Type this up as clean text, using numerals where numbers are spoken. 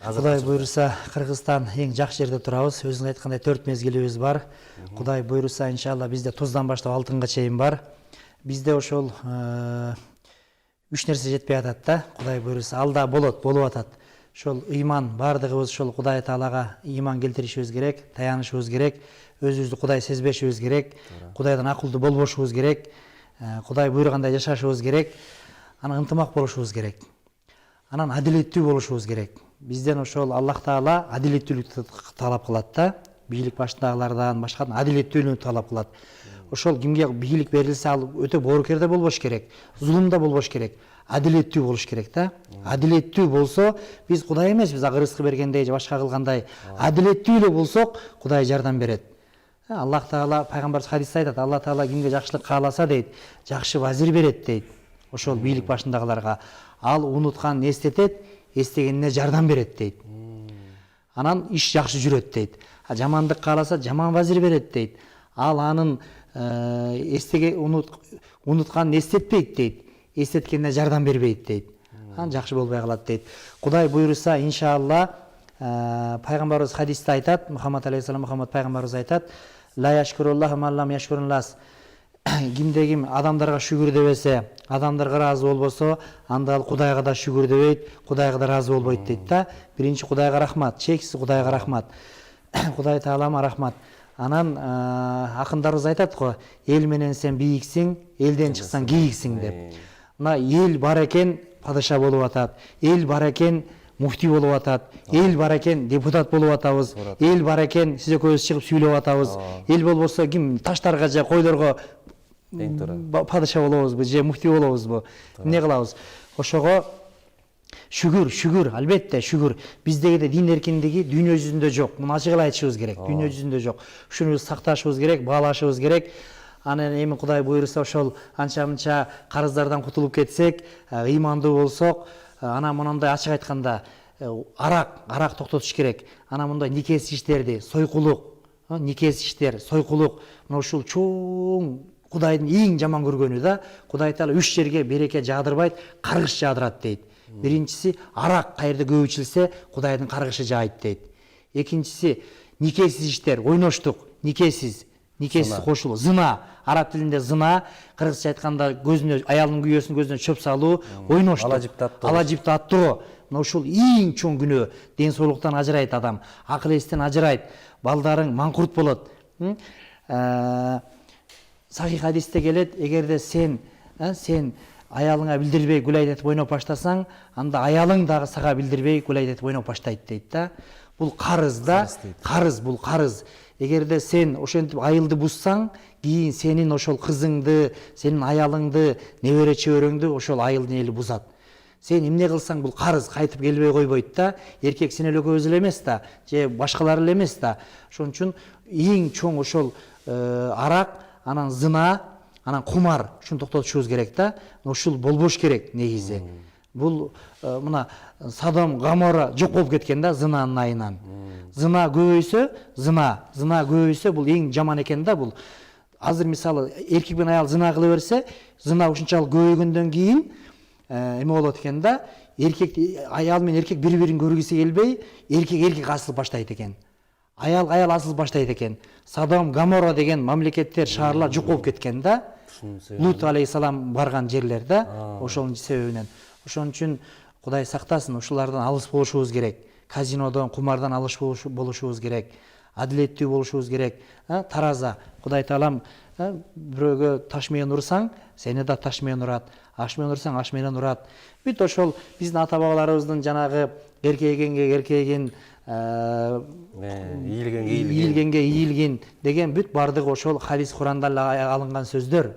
Кудай буйруса, Кыргызстан эң жакшы жерде турабыз. Өзүңүз айткандай 4 мезгилибиз бар. Кудай буйруса, иншалла бизде туздан баштап алтынга чейин бар. Бизде ошол үч нерсе жетпей атат да. Кудай буйруса, алда болот, болуп атат. Ошол ыйман бардыгыбыз ошол Кудай Таалага ыйман келтиришибиз керек, таянышыбыз керек, өзүбүздү Кудай сезбешибиз керек, Кудайдан акылдуу болбошубуз керек, Кудай буйругандай жашашыбыз керек, анан ынтымак болушубуз керек. Анан адилеттүү болушубуз керек. Бизден ошол Аллах Таала адилеттүүлүктү талап кылат да. Бийлик башындагылардан, башкадан адилеттүүлүктү талап кылат. Ошол кимге бийлик берилсе, ал өтө боорукер да болбош керек, зулум да болбош керек. Адилеттүү болуш керек да. Адилеттүү болсо, биз Кудай эмес, ага рызкы бергендей же башка кылгандай. Адилеттүү эле болсок, Кудай жардам берет. Аллах Таала пайгамбарыбыз хадисте айтат, Аллах Таала кимге жакшылык кааласа дейт, жакшы вазир берет дейт. Ошол бийлик башындагыларга ал унутканын эстетет, эстегенине жардам берет дейт. Анан иш жакшы жүрөт дейт. Жамандык кааласа, жаман вазир берет дейт. Ал анын унутканын эстетпейт дейт. Эстеткенине жардам бербейт дейт. Анан жакшы болбой калат дейт. Кудай буйруса, иншалла, пайгамбарыбыз хадисте айтат, Мухаммад алейхиссалам, Мухаммад пайгамбарыбыз айтат, ла яшкуруллаху ман лам яшкуруннас. Кимде ким адамдарга шүгүр дебесе, адамдарга ыраазы болбосо, анда ал Кудайга да шүгүр дебейт, Кудайга да ыраазы болбойт дейт да. Биринчи Кудайга рахмат, чексиз Кудайга рахмат. Кудай Таалама рахмат. Анан акындарыбыз айтат го, эл менен сен бийиксиң, элден чыксаң кийиксиң деп. Мына эл бар экен, падыша болуп атат. Эл бар экен, муфти болуп атат. Эл бар экен, депутат болуп атабыз. Эл бар экен, сиз экөөбүз чыгып сүйлөп атабыз. Эл болбосо ким таштарга же койлорго падыша болобузбу же муфти болобузбу? Эмне кылабыз? Ошого шүгүр, албетте шүгүр. Биздеги дин эркиндиги дүйнө жүзүндө жок. Муну ачык эле айтышыбыз керек. Дүйнө жүзүндө жок. Ушуну сакташыбыз керек, баалашыбыз керек. Анан эми Кудай буйруса ошол анча-мынча карыздардан кутулуп кетсек, ыймандуу болсок, анан мондай ачык айтканда арак токтотуш керек. Анан мындай никесиз иштерди, сойкулук, никесиз иштер, сойкулук, мына ушул чоң Кудайдын эң жаман көргөнү да. Кудай Таала 3 жерге береке жаадырбайт, каргыш жаадырат дейт. Биринчиси, арак каерде көп ичилсе, Кудайдын каргышы жаайт дейт. Экинчиси, никесиз иштер, ойноштук, никесиз кошулуу, зына, араб тилинде зына, кыргызча айтканда көзүнө, аялдын күйөөсүнүн көзүнө чөп салуу, ойноштук, алажипти аттоо. Мына ушул эң чоң күнөө. Ден соолуктан ажырайт адам, акыл эстен ажырайт, балдарың маңкурт болот. Сахих хадисте келет, эгерде сен аялыңа билдирбей гүл айтып ойноп баштасаң, анда аялың дагы сага билдирбей гүл айтып ойноп баштайт дейт да. Бул карыз да, карыз, бул карыз. Эгерде сен ошентип айылды буссаң, кийин сенин ошол кызыңды, сенин аялыңды, небере чөбөрөңдү ошол айылдын эли бузат. Сен эмне кылсаң, бул карыз кайтып келбей койбойт да. Эркек сен эле экөөбүз эле эмес да, же башкалар эле эмес да. Ошон үчүн эң чоң ошол арак, анан зына, анан кумар, ушуну токтотушубуз керек да. Ушул болбош керек негизи. Бул мына Содом, Гоморра жок болуп кеткен да зынанын айынан. Зына көбөйсө бул эң жаман экен да бул. Азыр мисалы эркек менен аял зына кыла берсе, зына ушунчалык көбөйгөндөн кийин эме болот экен да. Аял менен эркек бири-бирин көргүсү келбей, эркек асылып баштайт экен. Аял асылып баштайт экен. Содом, Гоморра деген мамлекеттер, шаарлар жок болуп кеткен да. Лут алейхиссалам барган жерлер да, ошонун себебинен. Ошон үчүн Кудай сактасын, ушулардан алыс болушубуз керек. Казинодон, кумардан алыс болушубуз керек. Адилеттүү болушубуз керек. Тараза. Кудай Таалам бирөөгө таш менен урсаң, сени да таш менен урат. Аш менен урсаң, аш менен урат. Бүт ошол биздин ата-бабаларыбыздын жанагы эркегенге ийилгенге ийилгин деген бүт бардыгы ошол хадис Куранда алынган сөздөр.